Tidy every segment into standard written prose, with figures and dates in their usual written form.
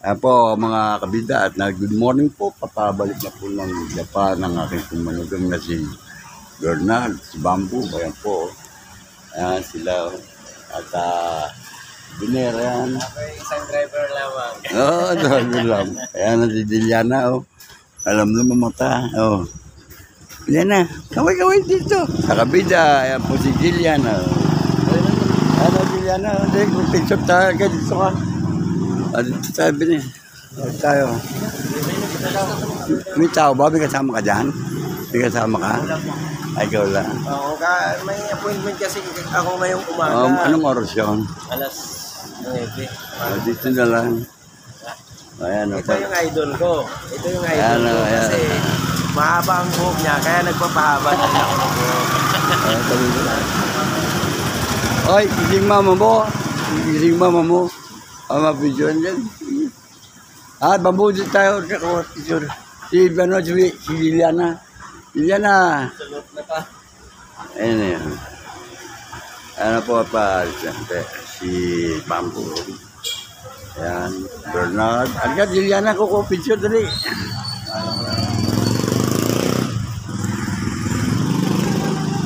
Ayan po mga kabida at good morning po. Papabalik na po ng Japan ng aking kumanugang na si Bernard, si Bamboo. Ayan po. Ayan sila. At binera yan. Isang driver lamang. Oo, driver lang. Ayan na si Diliana. Oh. Alam na mamata. Oh. Diliana, kaway-kaway dito. Sa kabida, ayan po si Diliana. Ano Diliana? Hindi, picture tayo ka dito ka. Dito tayo bin eh. Tayo. May tao ba? May kasama ka dyan? May kasama ka? Ay, ikaw lang. Oo, may appointment kasi ako ngayong umaga. Anong oras yun? Alas 9. Dito na lang. Ayan, Ito yung idol ko. Ito yung idol Ayan, ko ayan. kasi mahaba ang buhok niya, kaya nagpapahaba na rin ako ng buhok. Oy, gising mama mo. Gising mama mo. Mapidyon yan. Bambu dito tayo. Picture. Si Liliana. Liliana. Salot na pa. Ayan na yan. Ano po pa, siyempre, si Bamboo. Ayan, Bernard. Agad, Liliana, kuko picture dali.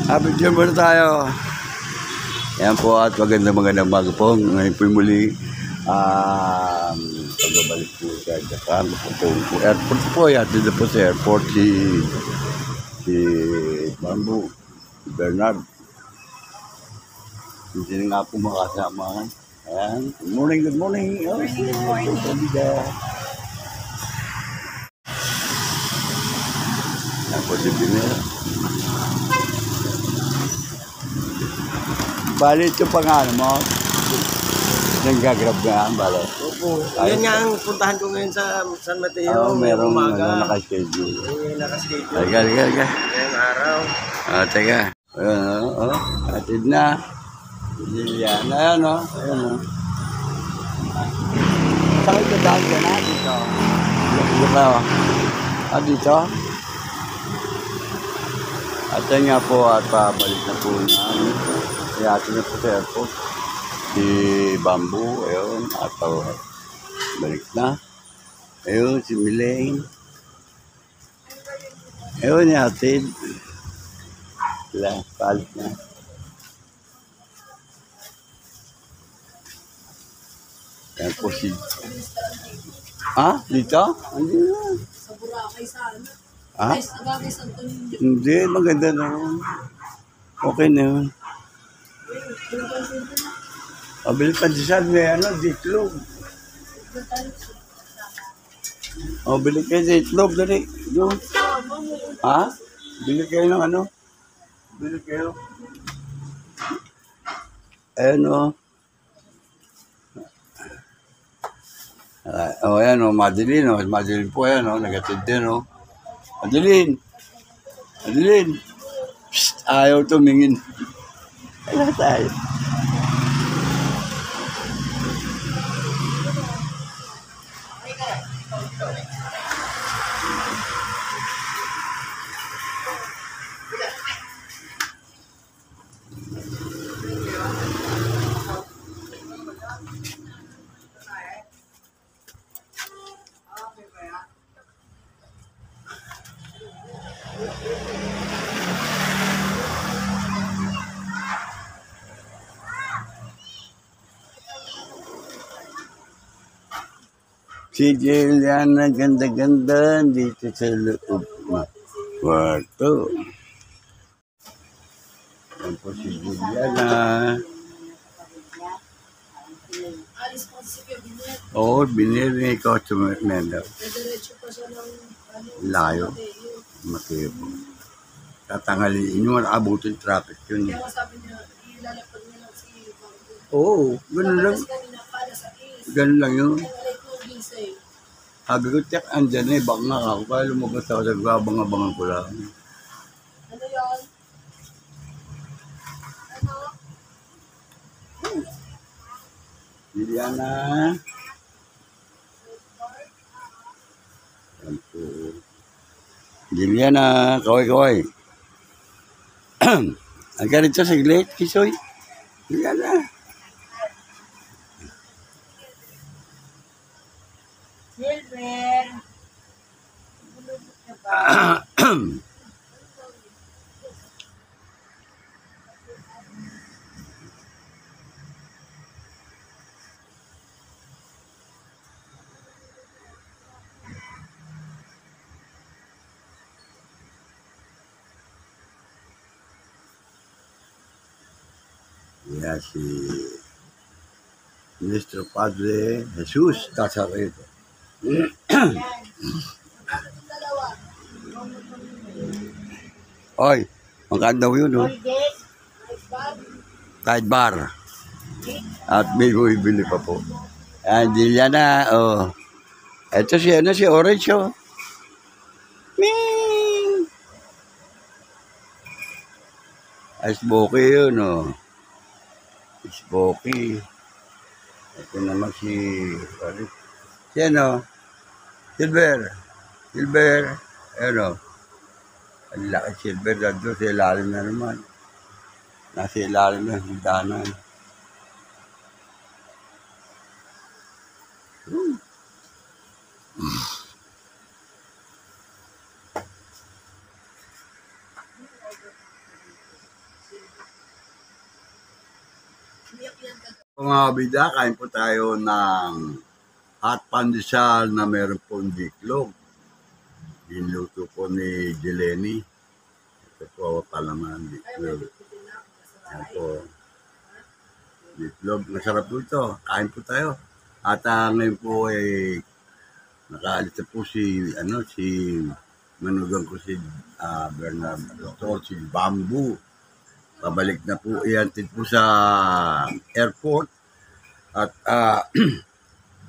Picture muna tayo. Ayan po at magandang bago po. Ngayon po muli pagbabalik po sa Japan. Po airport po. Yatid po sa airport si Bamboo, si Bernard. Hindi nga po makasama. Ayan. Good morning, good morning. Oh, good morning. Ayan po si Binera. Bali ito pa nga, mo. Nanggagrab nga, bali. Opo. Yan nga ang puntahan ko ngayon sa San Mateo. Merong umaga. nakaschedule. Nakaschedule. Teka. Ngayong araw. Teka. Ayan, atid na. Liliana, ayan, Ayan, Saan ito dahil ka na? Dito. Dito ka, dito? At yan nga po at pabalik na po namin. Kaya atin na po sa airport. Si Bamboo, ayun, at balik na. Ayun, si Milane. Ayun, atid. Sila, palit na. Yan po si... Dito? Hindi na. Sa Boracay sana. Ha? Sa bagay sa Antonio. Hindi, maganda na yun. Okay na yun. Pabili pa dyan, may ditlog. Bili kayo ditlog, dali. Doon. Bili kayo ng Bili kayo. Ayan, ayan, Madeline, Madeline po, ayan, nagatid din, Madeline! Psst, ayaw tumingin. Wala tayo. Si Juliana, ganda-ganda dito sa loob ng kwarto. Yan po si Juliana. Alis pa si Kuya Binet. Oo, binili ko sa Mendo. Diretso pa siya ng Layo. Mateo. Tatangaliin nyo, abutin traffic yun. Kaya sabi niya, ilalapag niya lang si Bamboo. Oo, ganun lang. Alis kanina para sa is. Ganun lang yun. Kaya wala itong gisay. Sabi ko, tiyak, andyan baka nga ako. Kaya lumabas ako, nagbabang-abangan ko lang. Ano yun? Ano? Liliana. Yan po. Liliana, kaway-kaway. Ang ganito saglit, Kisoy. Liliana. Silver. Bulog ka ba? Yeah, si Nuestro Padre Jesus Nazareno. Yan. Magkano yung dalawa? Oy, magkano daw yun, no? Colgate. Ice bag. Tide bar. At may bumibili pa po. Ayan, Juliana, oh. Ito si, ano, si Orange, oh. Ming! Ice Boki yun, oh. Ice Boki. Ito naman si, si ano, Silver. Silver. Ano, ang laki Silver dito sa ilalim na naman. Nasa ilalim na, higdanan. Mga kabida, kain po tayo ng hot pandesal na meron pong diklog. Dinuto po ni Jeleny. Ito po palaman diklog. Yan po. Diklog. Masarap po ito. Kain po tayo. At ngayon po ay nakaalis na po si manugang ko si Bernard Dr. si Bamboo. Pabalik na po iyan po sa airport at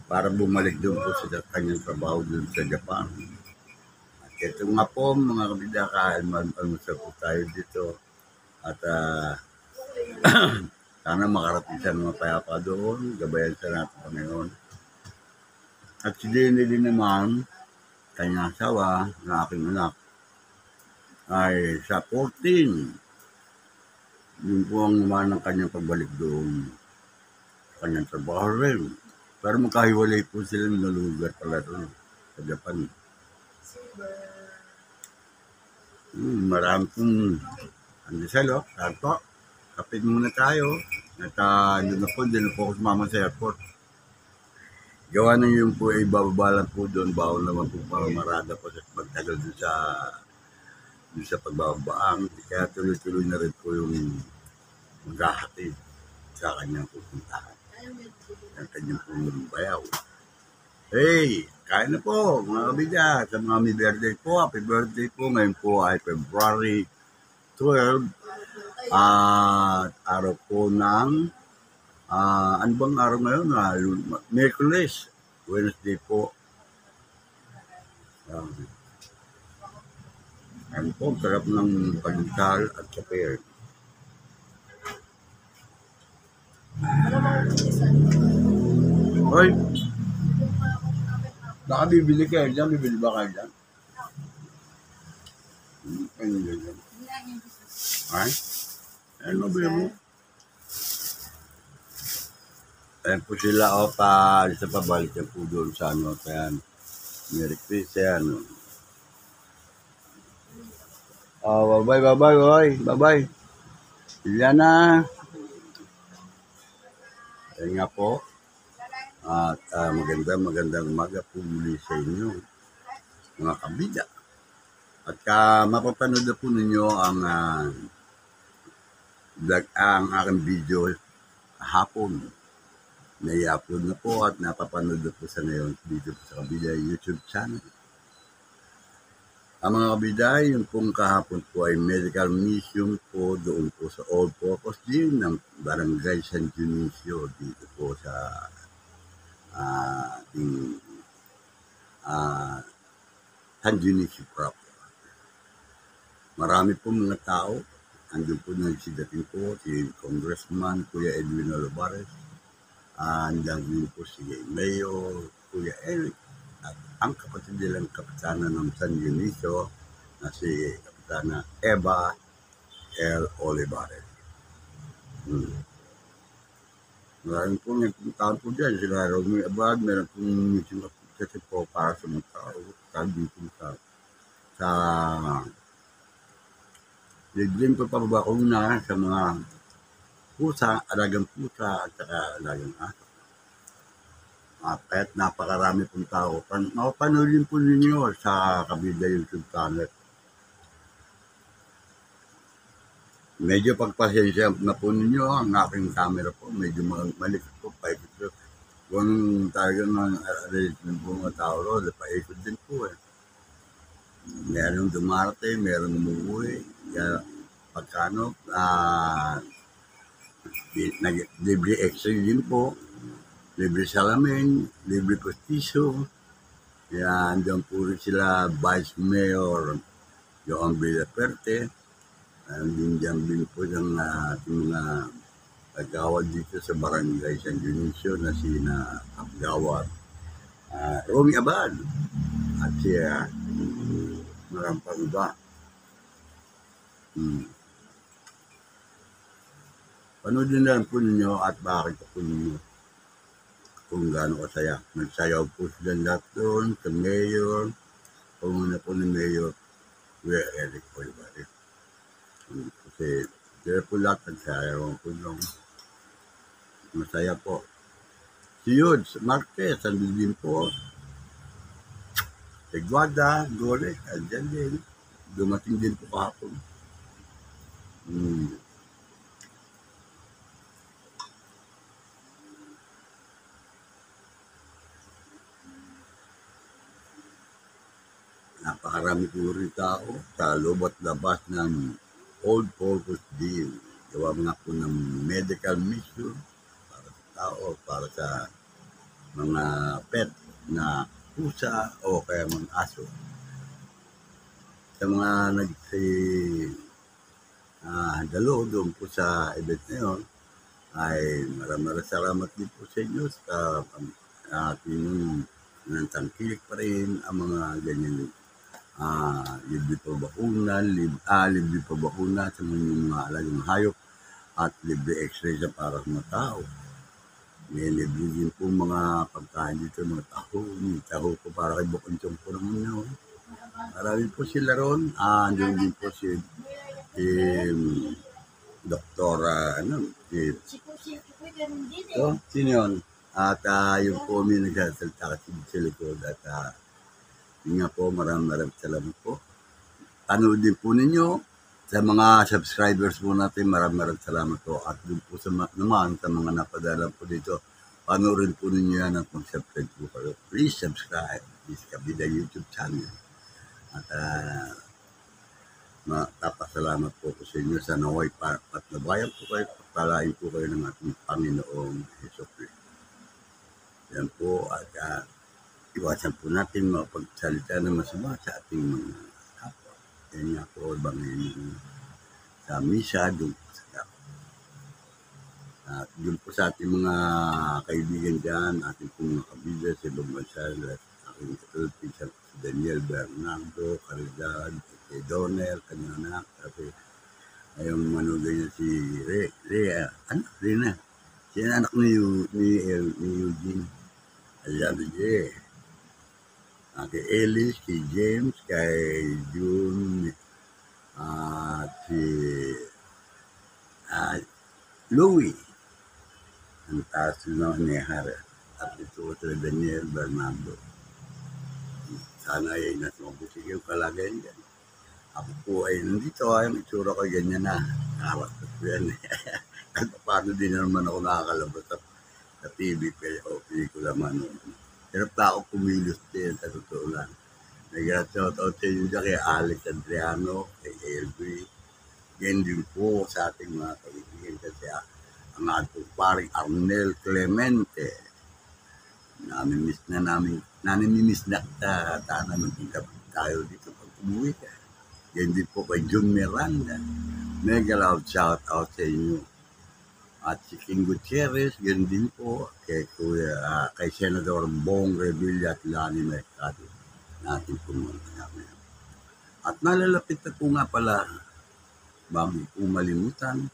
para bumalik doon po sa kanyang trabaho doon sa Japan. At ito nga po mga kabidakain, mag-almusal po tayo dito at sana makarating sa mga payapa doon, gabayan sa natin Panginoon. At si Jenny din naman, kanyang asawa na aking anak, ay sa 14. Yun po ang naman ng kanyang pagbalik doon. Kanyang trabaho rin. Pero magkahiwalay po sila ng lugar pala doon sa Japan. Marami pong andesal, Sarto. Kapit muna tayo. At yun na po, din po ako sumama sa airport. Gawa na yun po, ibababa lang po doon. Bawal naman po para marada po sa magtagal doon sa pagbabaang. Kaya tuloy-tuloy na rin po yung maghahatid sa kanyang pupuntahan. Ang kanyang pong bayaw. Hey, kain na po mga kabida. Sa mga may birthday po, happy birthday po. Ngayon po ay February 12. Araw po ng ano bang araw ngayon? Merkulis. Wednesday po. Ano po, sarap ng pagdasal at kape. Hoy! Baka bibili kayo dyan? Bibili ba kayo dyan? Ano dyan? Ay? Ano ba mo? Ayan po sila o sa pabalik yan po doon sa ano. Kaya Merry Christmas yan. Bye-bye. Juliana. Ayan nga po. At magandang umaga po muli sa inyo, mga kabida. At mapapanood na po ninyo ang aking video hapon. Nai-upload na po at napapanood na po sa ngayon dito sa kabida YouTube channel. Ang mga kabida, yung pong kahapon po ay medical mission po doon po sa All Purpose Gym ng Barangay San Dionisio dito po sa San Dionisio proper. Marami po mga tao. Andun po nagsidating po si Congressman Kuya Edwin Olivares. Andun din po si Mayor Kuya Eric. At ang kapatid nilang kapitana ng San Dionisio na si Kapitana Eva L. Olivares. Maraming po nagpuntahan po dyan. Sila Romeo Abad, meron pong mission kasi po para sa mga tao, sabi po sa libreng pagpapabakuna sa mga pusa, alagang pusa at saka alagang aso. Kahit napakarami pong tao, mapapanood din po ninyo sa Kabida YouTube channel. Medyo pagpasensya na po ninyo ang aking camera po, medyo malikot po, paikot. Kung talagang arrange ng mga tao ro, paikot din po eh. Merong dumarating, merong umuwi, kaya pagkano, libre x-ray din po, libre salamin, libre postiso, kaya andyan po rin sila Vice Mayor Joan Villaperte, andyan din po yung ating mga kagawad dito sa Barangay San Dionisio na sina Kagawad Romy Abad at siya marampang iba. Panoodin na lang po ninyo at bakit po ninyo kung gaano kasaya. Nagsayaw po sila lahat doon sa mayor, pumuna po ni Mayor Kuya Eric po iba rin. Kasi sila po lahat nagsayaw po doon. Masaya po. Si Yudes Marquez, andun din po. Si Guada, Gore, andyan din. Dumating din po kahapon. Napakarami po rin tao sa loob at labas ng Old Purpose Gym. Gawa nga po ng medical mission para sa tao, para sa mga pet na pusa o kaya mga aso. Sa mga dalo doon po sa event na yun, ay maraming salamat din po sa inyo sa ating tangkilik pa rin ang mga ganyan libre pa bakuna, libre pa bakuna sa mga alagang hayop at libre x-ray sa para sa mga tao. May libre din po mga pagkain dito, mga taho po para kay Bukonchong po naman yun. Marami po sila ron. Andun din po si Dr. Sino yun? At yung po may nagsasalita kasi sa likod at yun nga po, maraming salamat po. Panoodin po ninyo sa mga subscribers po natin, maraming salamat po. At doon po naman sa mga napadala po dito, panoorin po ninyo yan at mag-subscribe po kayo. Please subscribe. Please Kabida YouTube channel. At matapasalamat po ko sa inyo sa naway patnabayan po kayo, palain po kayo ng ating Panginoong Hesus Kristo. Yan po at iwasan po natin mapagsalita na masama sa ating mga kapwa. Yan nga po, bangin sa misa, doon po sa kapwa. At doon po sa ating mga kaibigan dyan, ating pong mga kabila sa ibang bansa, aking katulad sa Daniel Bernardo, Caridad, si Donel, kanyang anak, kasi ayong manugay niya si Rhea, Rina, siya anak ni Eugene, ayan, kay Ellis, kay James, kay June, si Louie, ang taas na ni Hara, at ito sa Daniel Bernardo. Sana ay nasa mabuti yung kalagayan dyan. Ako po ay nandito, yung itsura ko ganyan na. Harap ko yan. At paano din naman ako nakakalabas sa TV o pelikula man. Hirap na ako kumilos din sa totoo lang. Nag-shoutout sa inyo dyan kay Alex Adriano, kay Elby. Yan din po sa ating mga kaibigan kasi ang ating paring Arnel Clemente. Namimiss na magkita tayo dito pag umuwi ka. Yan din po kay June Miranda. Mega loud shout out sa inyo. At si King Gutierrez, yan din po kay kay Senador Bong Revilla at Lani Mercado natin pumunta namin. At nalalapit na po nga pala, bago po malimutan,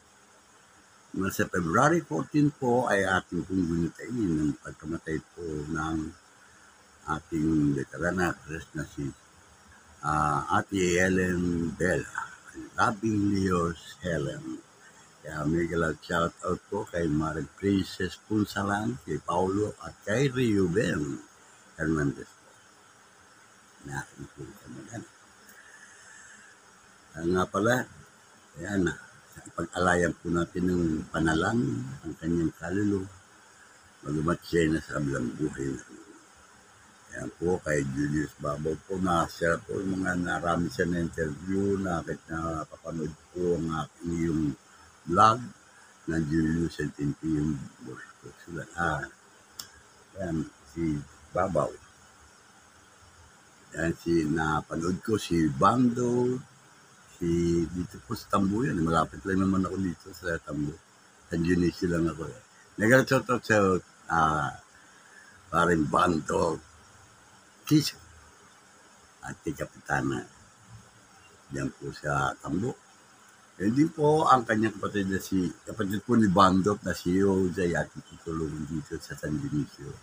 sa February 14 po ay ating pong gunitayin ng pagkamatay po ng ating veteran actress na si Ate Helen Bella, Loving Leos Helen. Kaya mega love shout out po kay Marie Princess Punsalan, kay Paulo at kay Reuben Hernandez po. Na po kami. Nga pala, ayan na, pag-alayan po natin ng panalangin ang kanyang kaluluwa, magamat siya na sa ablang buhay na. Ayan po, kay Julius Babaw po, na-share po yung mga narami siya na interview, napapanood po ang aking yung vlog na Julius and Tinti yung Bosco. Ayan, si Babaw. Ayan, napanood ko si Bando, dito po sa Tambo yan. Malapit lang naman ako dito sa Tambo. Sa Dionisio lang ako. Nag-shoutout sa paring Bando, Kiso, at Kapitana. Diyan po sa Tambo. Hindi po ang kanyang kapatid kapatid po ni Bando na si Jose at tutulungan dito sa San Dionisio.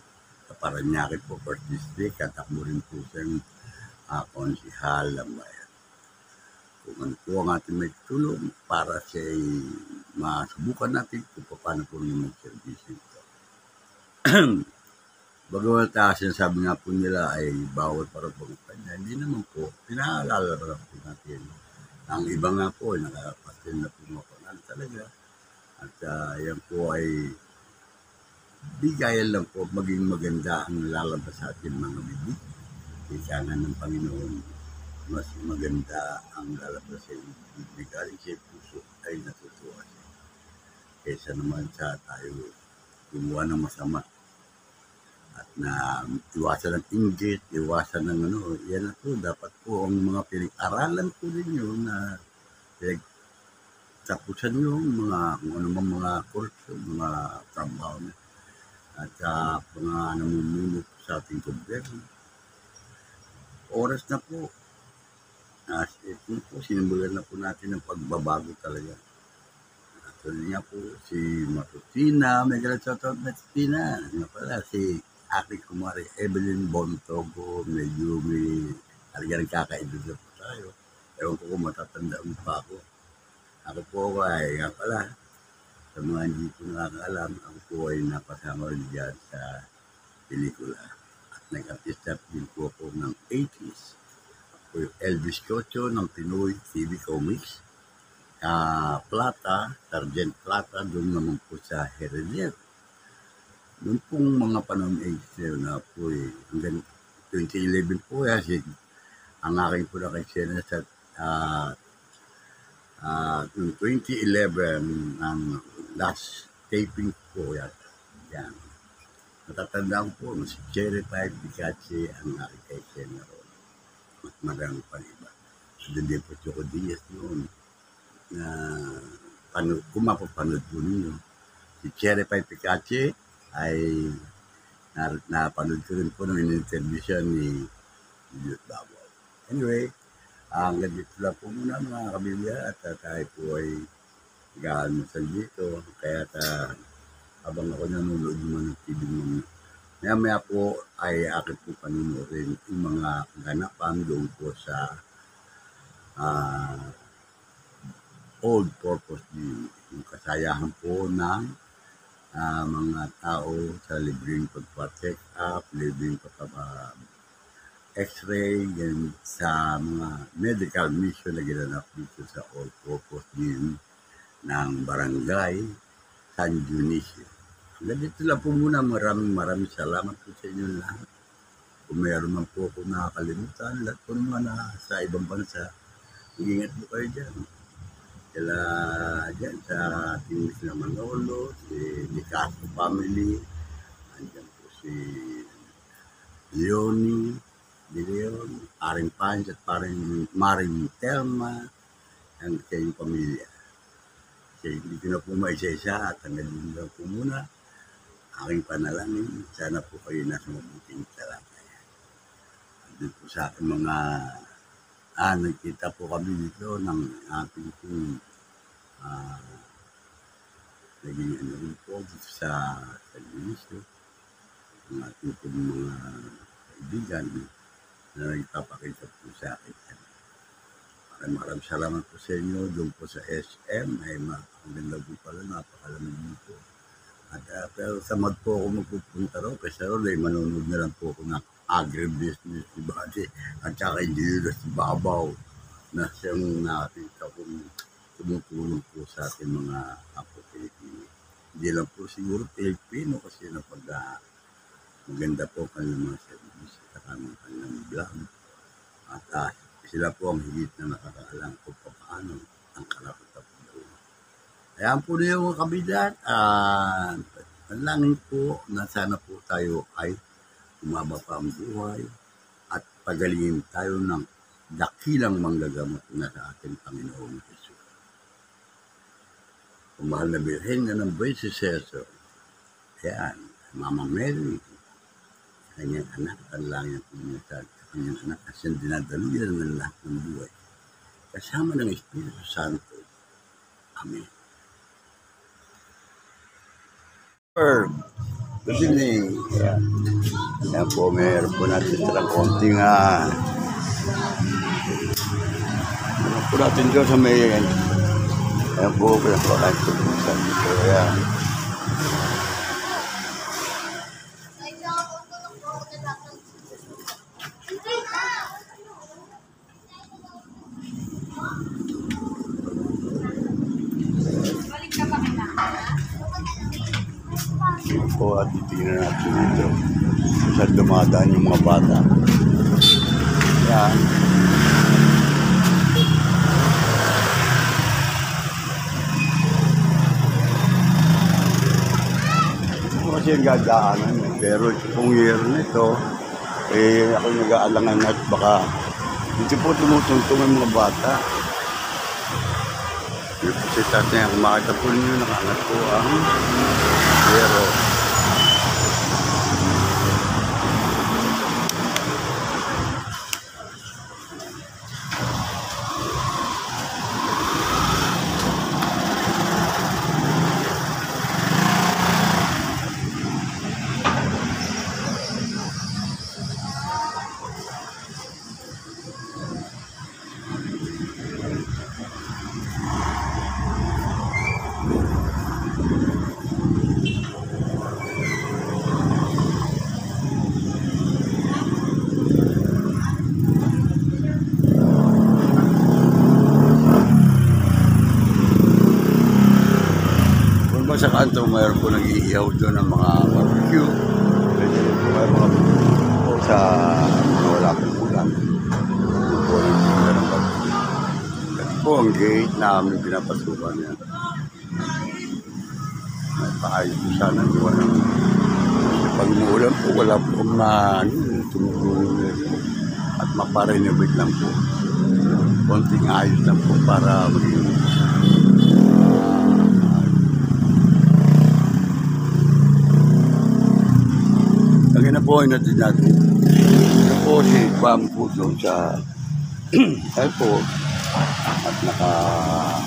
Sa Paranaque po, First District, at takbo rin po siyang konsihal ng bayan. Kung ano po ang ating may tulong para siya masubukan natin kung paano po rin mag-service ito. Bagamat sinasabi nga po nila ay bawal para po kanya, hindi naman po, pinaalala po natin. Ang iba nga po ay nakakapasin na po makunan talaga. At yan po ay bigayan lang po maging maganda ang lalabas sa ating mga bibig. Kaya ng Panginoon, mas maganda ang lalabas sa bibig. Galing siya puso ay natutuwa siya. Kaysa naman sa tayo gumawa ng masama. At na iwasan ng inggit, iwasan ng yan na po. Dapat po ang mga pinag-aralan po ninyo na pinag-tapusan nyo, kung ano mga kurso, mga trabaho na. At mga namumuno sa ating gobyerno. Oras na po. Ito po, sinimulan na po natin ang pagbabago talaga. Actually nga po, si Matutina, may galang shoutout Matutina. Nga pala, si aking kumari, Evelyn Bontogo, medyo may talagang kakaedad na po tayo. Ewan ko kung matatandaan pa ako. Ako po ay, nga pala, sa mga hindi po nakakaalam, ako po ay napasama rin dyan sa pelikula. At nag-artista din po ako ng 80s. Ako yung Elvis Cocho ng Pinoy TV Comics. Plata, Sergeant Plata, doon naman po sa Herelier. Noon pong mga panahon 80 na po hanggang 2011 po ang aking po nakaksena sa 2011 ang last taping po yata. Yan. Natatandaan ko po, si Cherry Pie Picache ang aking kaksena ron. At marami pang iba. So, din po Choco Diaz noon na kung mapapanood po ninyo. Si Cherry Pie Picache ay napanood ko rin po ng in-interview siya ni Julius Babaw. Anyway, hanggang dito lang po muna mga kabilya at tayo po ay nag-aalmusal dito. Kaya habang ako nanonood naman ng TV naman, maya po ay akin po panunurin yung mga ganapan doon po sa Old Purpose Gym. Yung kasayahan po ng mga tao sa libreng pagpa-check up, libreng pagpa-x-ray, and sa mga medical mission na ginanap dito sa All Purpose Gym ng Barangay San Dionisio. Hanggang dito lang po muna. Maraming salamat po sa inyo lahat. Kung mayroon man po ako nakakalimutan, lahat po naman sa ibang bansa, ingat po kayo dyan. Kaya dyan sa ating na Manolo, si Nicastro family, andyan po si Leonie, De Leon, paring Panch at paring Maring Telma, ang sa inyong pamilya. Kasi hindi ko na po maisa-isa at hanggang din lang po muna aking panalangin. Sana po kayo nasa mabuting kalagayan. Andun po sa aking mga nagkita po kami dito ng ating pong naging rin po dito sa San Luis. Ang ating pong mga kaibigan na nagpapakita po sa akin. Maraming salamat po sa inyo. Doon po sa SM ay maganda po pala, napakalamig dito. At pero tamad po ako magpupunta raw kasi raw ay manonood na lang po ako ng agribusiness ni Buddy at saka Engineer si Babaw na siyang nakita kong tumutulong po sa ating mga apo Pilipino. Hindi lang po siguro Pilipino kasi maganda po kanilang mga service at kanilang vlog. At sila po ang higit na nakakaalam kung paano ang karapat-dapat. Ayan po na yung mga kabidat. Panalangin po na sana po tayo ay umaba pa ang buhay at pagalingin tayo ng dakilang manggagamot na sa ating Panginoong Jesus. Kung mahal na Birhen na ng buhay si Cesar, ayan, Mama Mary, kanyang anak, panalangin po niya sa kanyang anak kasi dinadaluyan ng lahat ng buhay. Kasama ng Espiritu Santo. Amen. Good evening. Yan po, mayroon po natin silang konting ano po natin doon sa may ayan po, pinapakain po sa dito. Ayan. Po at titingnan natin dito sa dumadaan yung mga bata. Yan. Ito kasi yung gadaanan pero itong year na ito ako nag-aalangan at baka dito po tumutuntong ang mga bata. Yung si tatay ang kumakita po ninyo, nakangat po ang pero sa kanto, mayroon po nag-iihaw doon ng mga barbecue. Pwede po mayroon mga po sa wala pong ulan. Doon po nag-iihaw ng barbecue. Kasi po ang gate namin pinapasukan yan. May paayos po sana doon. Pag umuulan po, wala po kung tumutulong nito. At maparenovate lang po. Konting ayos lang po para maging na po ay natin. Ito po si Bam po doon sa airport at nakatawag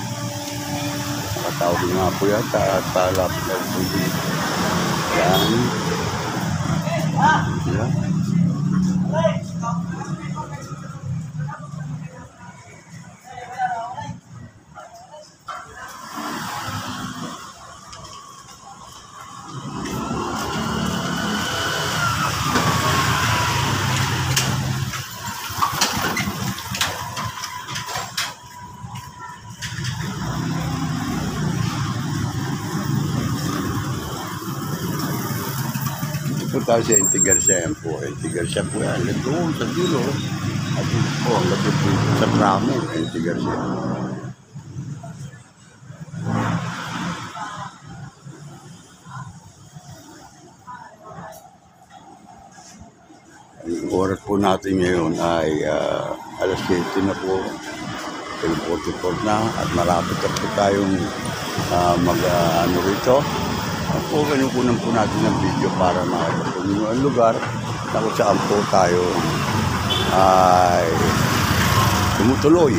nga po yata at palapit na po dito. Yan. Yan. Po tayo sa Intigarsia yan po. Intigarsia po yan. Doon sa dulo. At ito po ang lapit dito sa Brahmin. Intigarsia. Ang oras po natin ngayon ay alas 7 na po. 10:44 na. At malapit na po tayong mag-ano rito. Po, kinukunan po natin ng video para makita po ninyo ang lugar na kung saan po tayo ay tumutuloy.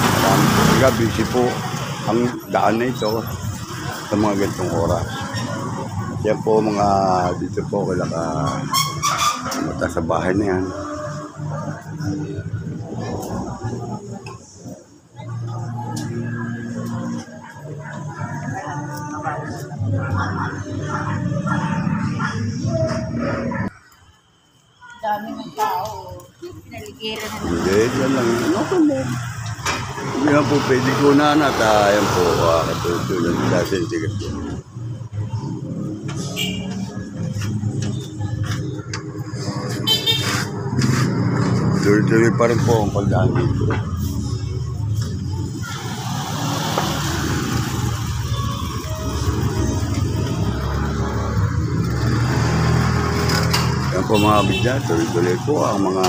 Maraming po busy po ang daan na ito sa mga ganitong oras. Yan po mga dito po kailangan Punta sa bahay na yan. Dami ng tao. Pinaligiran na lang. Hindi, yan lang. Ano po mo? Yan po, pwede ko na at ayan po, katulad sa sentigat po. Tuloy-tuloy pa rin po ang pagdaan dito. Yan po mga bidya, tuloy-tuloy po ang mga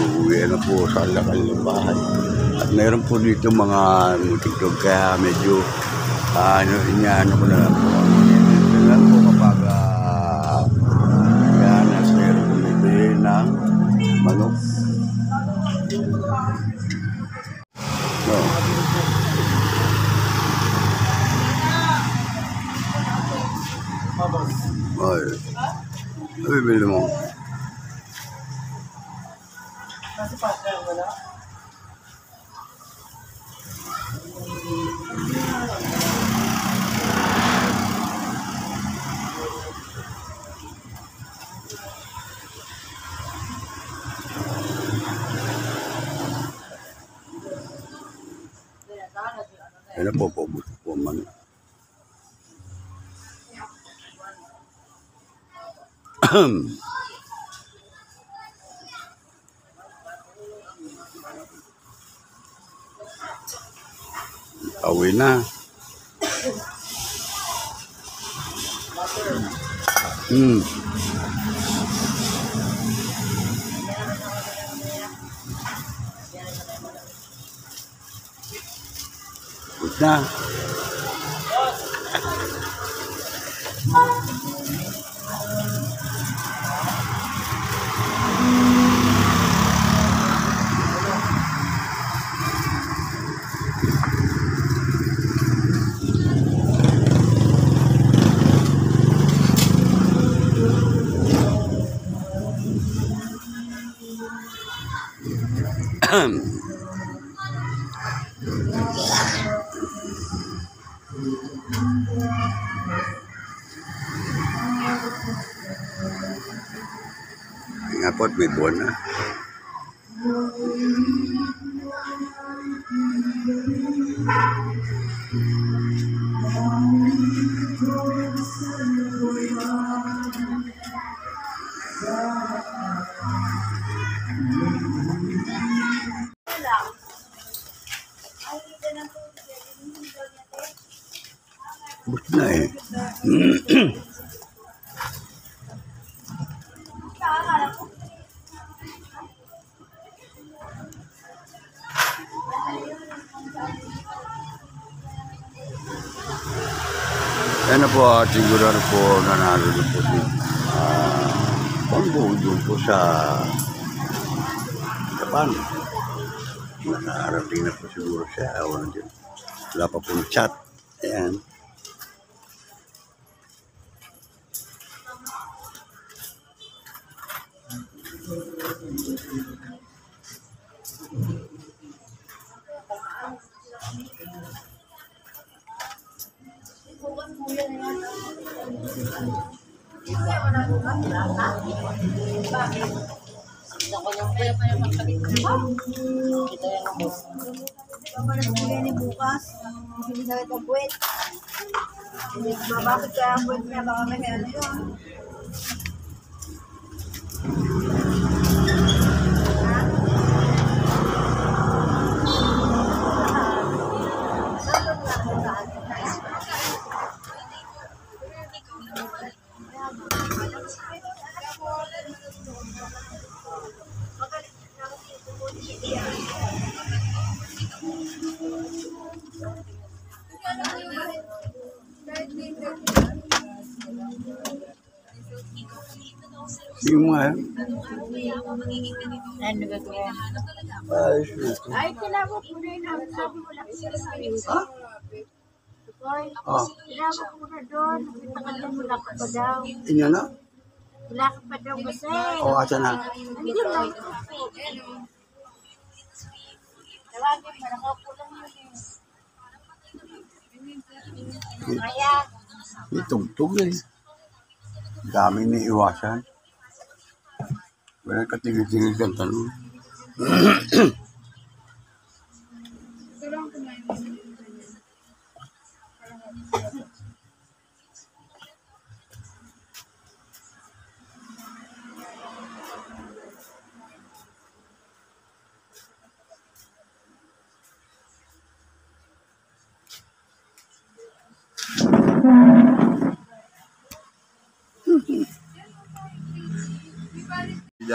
uuwi na po sa kanilang bahay. At mayroon po dito mga mutigtog kaya medyo inaano ko na lang po. Ito lang po kapag yan at mayroon po bibili ng manok. No. Ay. Ano bibili mo? Yan po po man. Awin na. Good na. Nga po at may buwan na. Bus na eh. Yan na po at siguro na po nanalo na po din. Pangbuo doon po sa Japan. Nakarating na po siguro siya. Wala pa pong chat. Ayan. Ako yung kuya pa yung magpalit ko. Ito yung ako. Ito pa nagpili ni bukas. Hindi na ito puwet. Bakit kaya ang puwet niya? Baka may ano yun. Sige mo nga. Ano ba ito? Ay, sure. Ay, tinabot mo na yun. Sabi mo lang sila sa iyo. Ha? Tinabot mo na doon. Nakalimutan mo lang pa daw. Inyo na? Wala ka pa daw kasi. O, asa na? Andito lang. Tawagin mo, nakaupo lang yun eh. Kaya, May tugtog eh. Dami ni iwasan. Wala katigil-tigil kang tanong.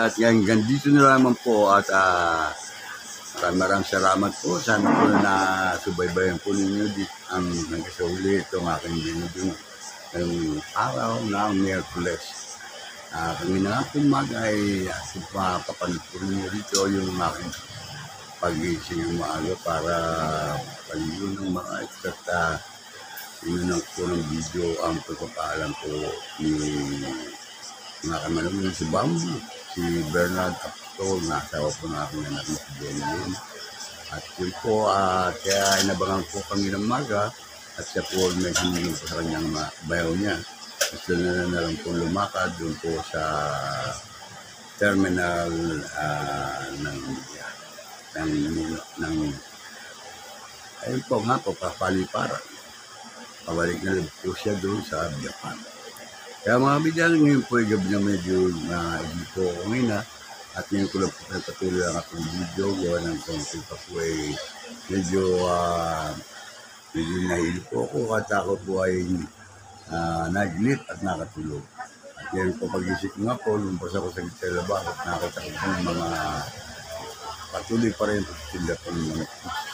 At hanggang dito na naman po at maraming salamat po. Sana po na subaybayan po ninyo ang nagkasauli itong aking binibing ng araw ng Miyerkules. Kami na nga umaga ay papapanood po ninyo dito yung aking pag-ising ng maaga para paliyon ng mga at inunang po ng video ang pagpapaalam po ni mga kamalong si Bam, si Bernard Apostol, nasawa po na aking anak na si Jenny. At yun po, kaya inabangan po kami ng maga at siya po may hinilin po sa kanyang bayaw niya. At doon na lang po lumakad doon po sa terminal ayun po nga po, papaliparan. Pabalik na lang po siya doon sa Japan. Kaya mga bidyan, ngayon po ay gabi na medyo hindi po ako ngayon at ngayon ko lang po patuloy ang aking video. Gawa ng konti pa po ay medyo nahilo po ako at ako po ay naglit at nakatulog. At ngayon po pag-isip nga po, lumpas ako sa labas at nakita ko po ng mga patuloy pa rin pagtitinda po ng mga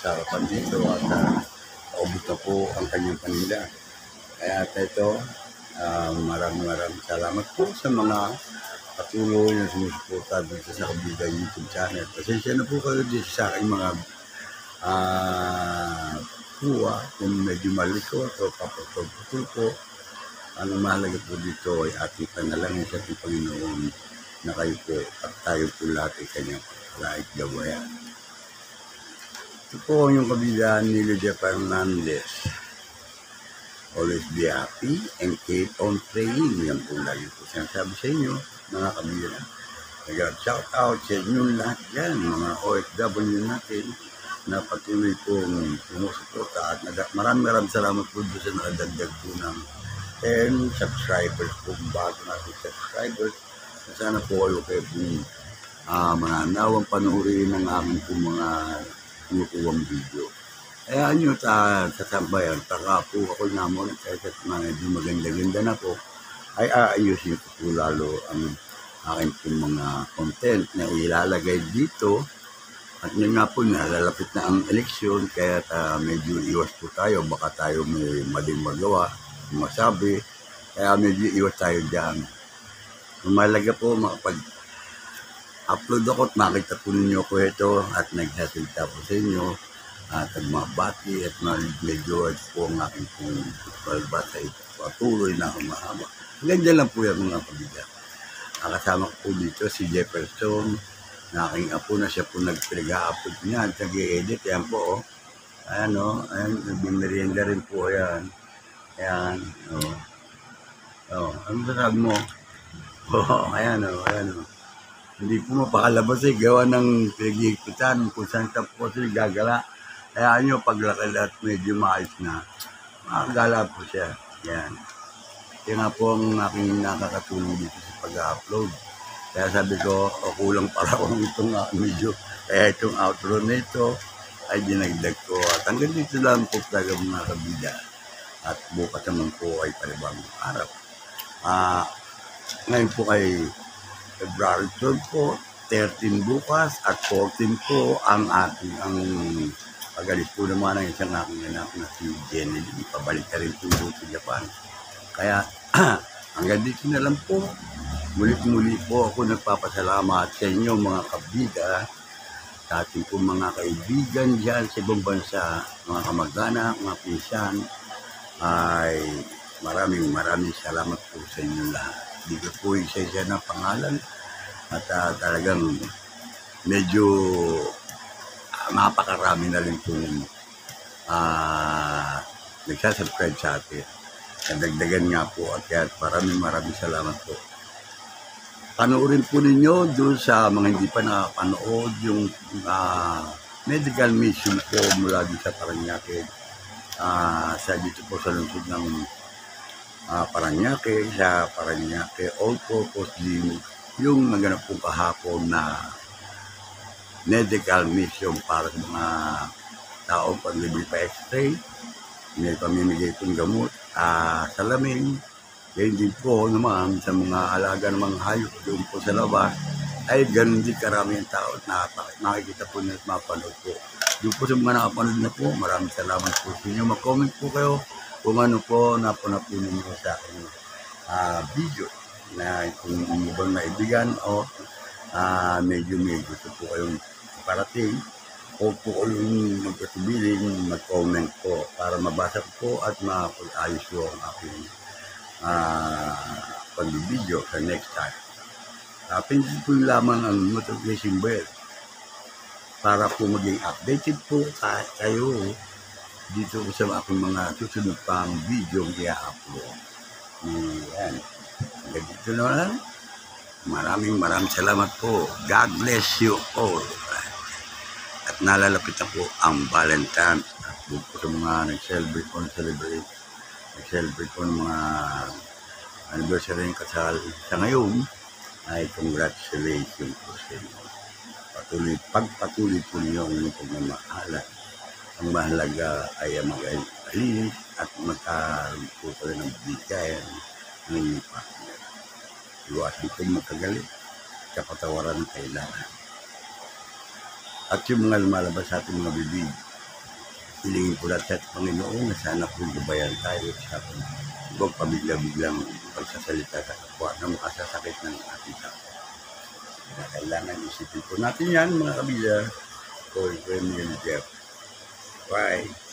sarapan dito at naubos na po ang kanyang panila. Kaya at ito, maraming salamat po sa mga patuloy na sumusuporta dito sa Kabida YouTube channel. Pasensya na po kayo dito sa aking mga kuha kung medyo maliko o papatol po. Ang mahalaga po dito ay ating panalangin sa ating Panginoon na kayo po at tayo po lahat ay kanyang lahat gawayan. Ito po yung Kabida ni Lydia Fernandez. Always be happy and keep on praying. Yan po lagi po sinasabi sa inyo, mga Kabida. Nag-shout out sa inyo lahat yan, mga OFW natin na patuloy pong sumusuporta at maraming salamat po doon sa nakadagdag po ng 10 subscribers po, bago natin subscribers. Sana po kayo pong mananawang panuorin ng aming po mga kinukuwang video. Kaya nyo tatambayan, taka po ako naman kahit medyo maganda-ganda na po, ay aayusin ko po lalo ang aking po mga content na ilalagay dito. At yun nga po, nalalapit na ang eleksyon, kaya medyo iwas po tayo, baka tayo may maling magawa, masabi, kaya medyo iwas tayo dyan. Malaga po makapag-upload ako at makita po ninyo ko ito at nagsasalita po sa inyo. At magbati at medyo po ang aking pong balbata ay patuloy na humahaba. Ganda lang po yung mga Kabida. Kasama ko po dito si Jefferson, na aking apo na siya po nagpinag-a-upload niya at nag-i-edit. Yan po, oh. Ayan, oh. Ayan, nag-merienda rin po yan. Ayan, oh. Oh, ano sasabi mo? Oh, ayan, oh. Ayan, oh. Hindi po mapakalabas eh. Gawa ng pinag-iikutan kung saan ka po sila gagala. Kaya nyo, paglakad at medyo maayos na, makagala po siya. Yan. Kaya nga po ang aking nakakatulong dito sa pag-upload. Kaya sabi ko, kulang para akong itong medyo. Kaya itong outro nito ay dinagdag ko. At hanggang dito lang po talaga mga Kabida. At bukas naman po ay panibagong araw. Ngayon po kay February 12 po, 13 bukas at 14 po ang ating pagalis po naman ang isang aking anak na si Jenny. Pabalik na rin po sa Japan. Kaya hanggang dito na lang po. Muli po ako nagpapasalamat sa inyo mga Kabida, sa ating po mga kaibigan dyan sa ibang bansa, mga kamag-anak, mga pinsan, ay maraming salamat po sa inyo lahat. Hindi ko po isa-isa na pangalan. At talagang medyo napakarami na rin pong nagsasubscribe sa atin. Nadagdagan nga po at kaya maraming salamat po. Panoorin po ninyo doon sa mga hindi pa nakapanood yung medical mission po mula dito sa Parañaque. Sa dito po sa lungsod ng Parañaque, sa Parañaque All-Purpose Gym, yung naganap po kahapon na medical mission para sa mga taong paglibre pa x-ray. May pamimigay pong gamot, salamin. Kaya hindi po naman sa mga alaga ng mga hayop doon po sa labas, ay ganun din karami ang tao na nakikita po nyo at mapanood po. Doon po sa mga nakapanood na po, maraming salamat po sa inyo. Mag-comment po kayo kung ano po napanood po ninyo sa aking video na kung ano bang naibigan o medyo gusto po kayong parating o po kayong magkatubiling, mag-comment po para mabasa po at mapag-ayos po ang aking pag-video sa next time. Pindutin po lamang ang notification bell para po maging updated po kayo dito sa aking mga susunod pang video ang i-upload. Yan. Dito na lang. Maraming salamat po. God bless you all. At nalalapit na po ang Valentine's. At po sa mga nag-celebrate po ng mga anniversary ng kasal sa ngayon ay congratulations po sa inyo. Pagpatuloy po niyo ang inyong pagmamahalan. Ang mahalaga ay mag-alinis at magkaroon po kayo ng bigayan ng inyong partner. Iwasan po magkagalit sa patawaran ng kailangan. At yung mga lumalabas sa ating mga bibig, hilingin po natin sa Panginoon na sana po gabayan tayo sa huwag pabigla-biglang pagsasalita sa kapwa na makasasakit ng ating kapwa. Kailangan isipin po natin yan mga kabila. Ko, Jeff. Bye.